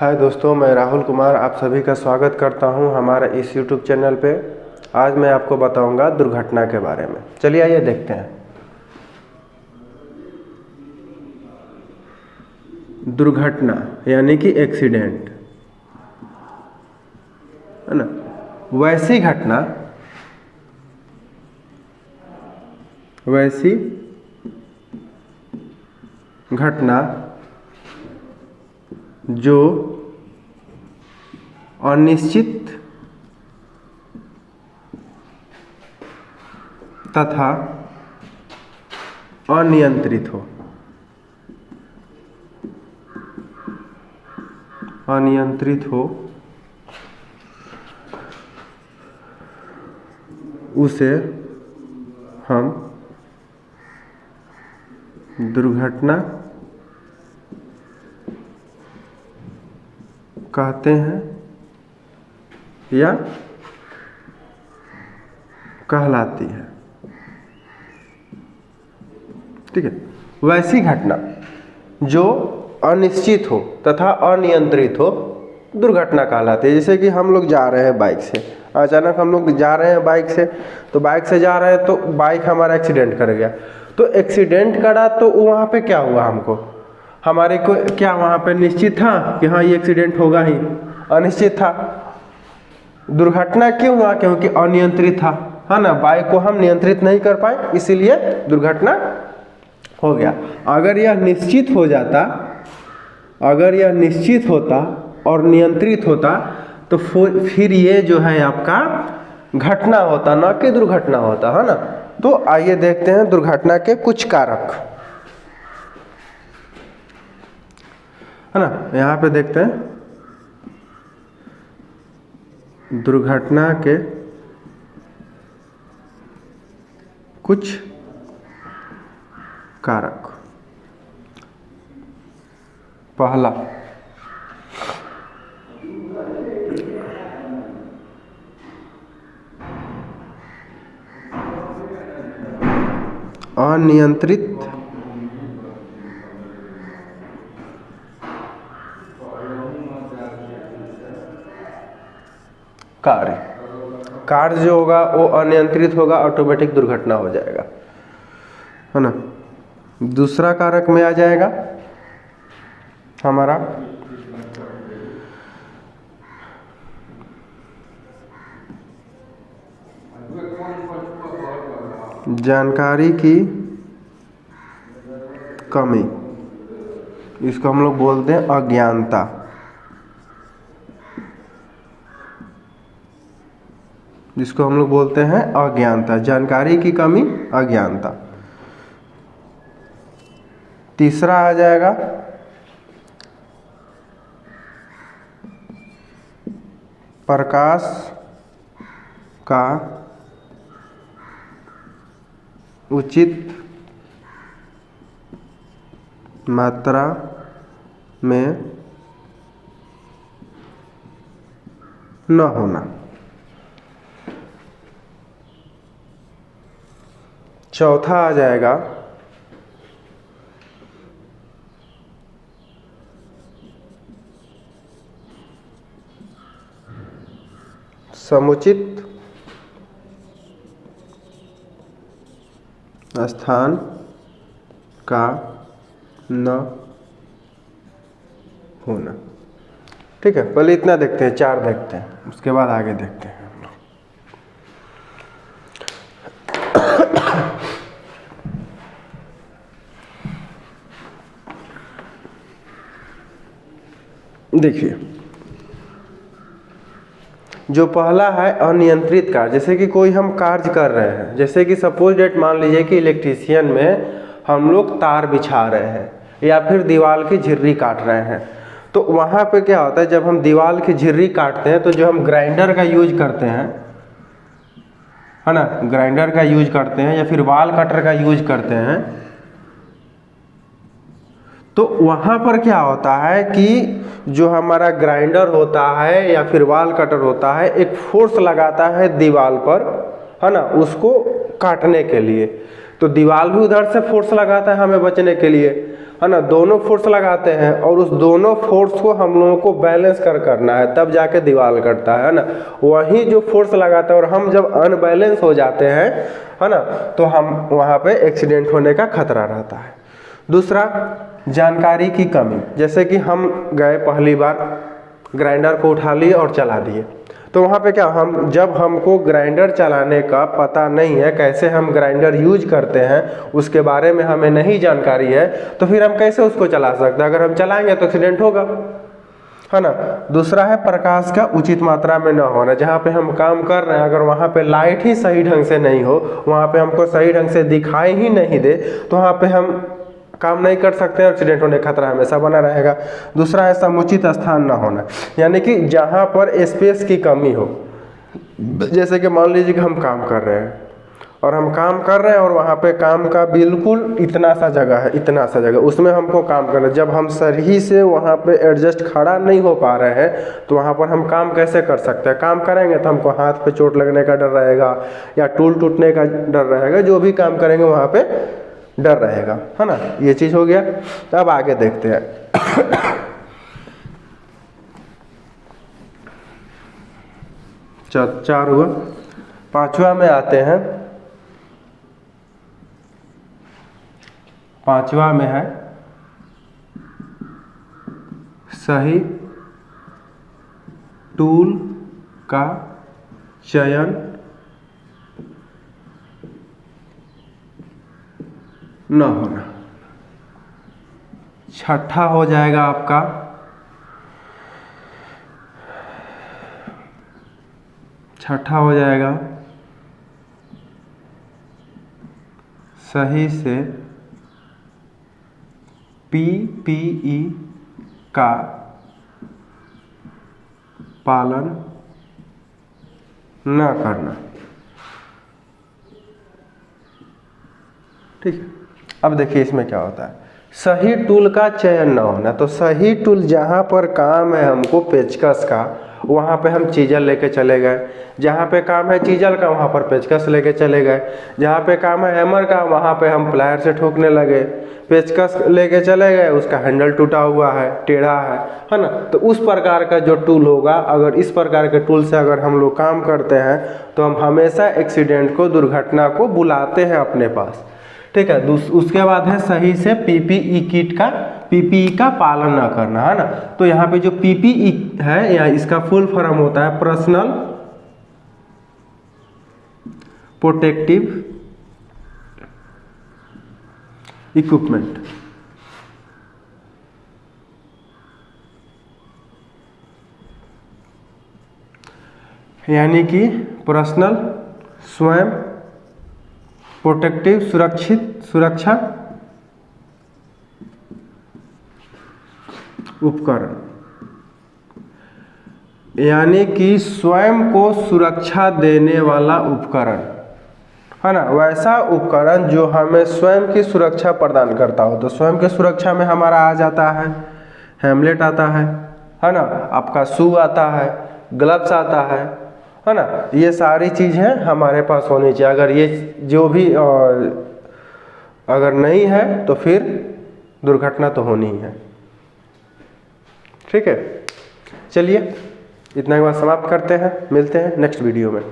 हाय दोस्तों, मैं राहुल कुमार आप सभी का स्वागत करता हूं हमारे इस YouTube चैनल पे। आज मैं आपको बताऊंगा दुर्घटना के बारे में। चलिए आइए देखते हैं। दुर्घटना यानी कि एक्सीडेंट, है ना। वैसी घटना जो अनिश्चित तथा अनियंत्रित हो उसे हम दुर्घटना कहते हैं या कहलाती है। ठीक है। वैसी घटना जो अनिश्चित हो तथा अनियंत्रित हो दुर्घटना कहलाती है। जैसे कि हम लोग जा रहे हैं बाइक से, अचानक हम लोग जा रहे हैं बाइक से, तो बाइक से जा रहे हैं तो बाइक हमारा एक्सीडेंट कर गया। तो एक्सीडेंट करा तो वहाँ पे क्या हुआ, हमको हमारे को क्या वहाँ पे निश्चित था कि हाँ ये एक्सीडेंट होगा ही? अनिश्चित था। दुर्घटना क्यों हुआ? क्योंकि अनियंत्रित था, है ना। बाइक को हम नियंत्रित नहीं कर पाए, इसीलिए दुर्घटना हो गया। अगर यह निश्चित होता और नियंत्रित होता तो फिर ये जो है आपका घटना होता, न कि दुर्घटना होता, है ना। तो आइए देखते हैं दुर्घटना के कुछ कारक, है ना। यहाँ पे देखते हैं दुर्घटना के कुछ कारक। पहला, अनियंत्रित कार्य जो होगा वो अनियंत्रित होगा, ऑटोमेटिक दुर्घटना हो जाएगा, है ना। दूसरा कारक में आ जाएगा हमारा जानकारी की कमी। इसको हम लोग बोलते हैं अज्ञानता। जिसको हम लोग बोलते हैं अज्ञानता, जानकारी की कमी, अज्ञानता। तीसरा आ जाएगा प्रकाश का उचित मात्रा में न होना। चौथा आ जाएगा समुचित स्थान का न होना। ठीक है, पहले इतना देखते हैं, 4 देखते हैं, उसके बाद आगे देखते हैं हम लोग। देखिए, जो पहला है अनियंत्रित कार्य। जैसे कि कोई हम कार्य कर रहे हैं, जैसे कि सपोज डेट मान लीजिए कि इलेक्ट्रीशियन में हम लोग तार बिछा रहे हैं या फिर दीवार की झिर्री काट रहे हैं। तो वहाँ पे क्या होता है, जब हम दीवार की झिर्री काटते हैं तो जो हम ग्राइंडर का यूज करते हैं, है ना, ग्राइंडर का यूज करते हैं या फिर वाल कटर का यूज करते हैं, तो वहाँ पर क्या होता है कि जो हमारा ग्राइंडर होता है या फिर वाल कटर होता है, एक फोर्स लगाता है दीवार पर, है ना, उसको काटने के लिए। तो दीवार भी उधर से फोर्स लगाता है हमें बचने के लिए, है ना, दोनों फोर्स लगाते हैं और उस दोनों फोर्स को हम लोगों को बैलेंस करना है, तब जाके दीवार कटता है ना। वही जो फोर्स लगाता है और हम जब अनबैलेंस हो जाते हैं, है ना, तो हम वहाँ पे एक्सीडेंट होने का खतरा रहता है। दूसरा, जानकारी की कमी, जैसे कि हम गए पहली बार ग्राइंडर को उठा लिए और चला दिए, तो वहाँ पे क्या, हम जब हमको ग्राइंडर चलाने का पता नहीं है, कैसे हम ग्राइंडर यूज करते हैं उसके बारे में हमें नहीं जानकारी है, तो फिर हम कैसे उसको चला सकते हैं? अगर हम चलाएंगे तो एक्सीडेंट होगा, है ना। दूसरा है प्रकाश का उचित मात्रा में न होना, जहाँ पे हम काम कर रहे हैं अगर वहाँ पे लाइट ही सही ढंग से नहीं हो, वहाँ पे हमको सही ढंग से दिखाई ही नहीं दे, तो वहाँ पे हम काम नहीं कर सकते हैं, एक्सीडेंट होने का खतरा हमेशा बना रहेगा। दूसरा है समुचित स्थान ना होना, यानी कि जहाँ पर स्पेस की कमी हो, जैसे कि मान लीजिए कि हम काम कर रहे हैं और हम काम कर रहे हैं और वहाँ पे काम का बिल्कुल इतना सा जगह है, इतना सा जगह, उसमें हमको काम करना है। जब हम सही से वहाँ पे एडजस्ट खड़ा नहीं हो पा रहे हैं तो वहाँ पर हम काम कैसे कर सकते हैं? काम करेंगे तो हमको हाथ पे चोट लगने का डर रहेगा या टूल टूटने का डर रहेगा, जो भी काम करेंगे वहाँ पे डर रहेगा, है ना। ये चीज़ हो गया। अब आगे देखते हैं। चार हुआ। पांचवा में आते हैं। पांचवा में है सही टूल का चयन न होना। छठा हो जाएगा आपका सही से PPE का पालन न करना। ठीक है, अब देखिए इसमें क्या होता है। सही टूल का चयन ना होना, तो सही टूल जहाँ पर काम है हमको पेचकस का, वहाँ पे हम चीजल लेके चले गए। जहाँ पे काम है चीजल का, वहाँ पर पेचकस लेके चले गए। जहाँ पे काम है हैमर का, वहाँ पे हम प्लायर से ठोकने लगे। पेचकस लेके चले गए, उसका हैंडल टूटा हुआ है, टेढ़ा है ना। तो उस प्रकार का जो टूल होगा, अगर इस प्रकार के टूल से अगर हम लोग काम करते हैं तो हम हमेशा एक्सीडेंट को, दुर्घटना को बुलाते हैं अपने पास। ठीक है। उसके बाद है सही से PPE का पालन ना करना, है ना। तो यहाँ पे जो PPE है, या इसका फुल फॉर्म होता है पर्सनल प्रोटेक्टिव इक्विपमेंट। यानी कि पर्सनल स्वयं प्रोटेक्टिव सुरक्षा उपकरण, यानी कि स्वयं को सुरक्षा देने वाला उपकरण, है ना। वैसा उपकरण जो हमें स्वयं की सुरक्षा प्रदान करता हो। तो स्वयं की सुरक्षा में हमारा आ जाता है हेमलेट आता है ना, आपका शू आता है, ग्लव्स आता है ना। ये सारी चीज़ें हमारे पास होनी चाहिए। अगर ये जो भी अगर नहीं है तो फिर दुर्घटना तो होनी ही है। ठीक है, चलिए इतना ही बात समाप्त करते हैं, मिलते हैं नेक्स्ट वीडियो में।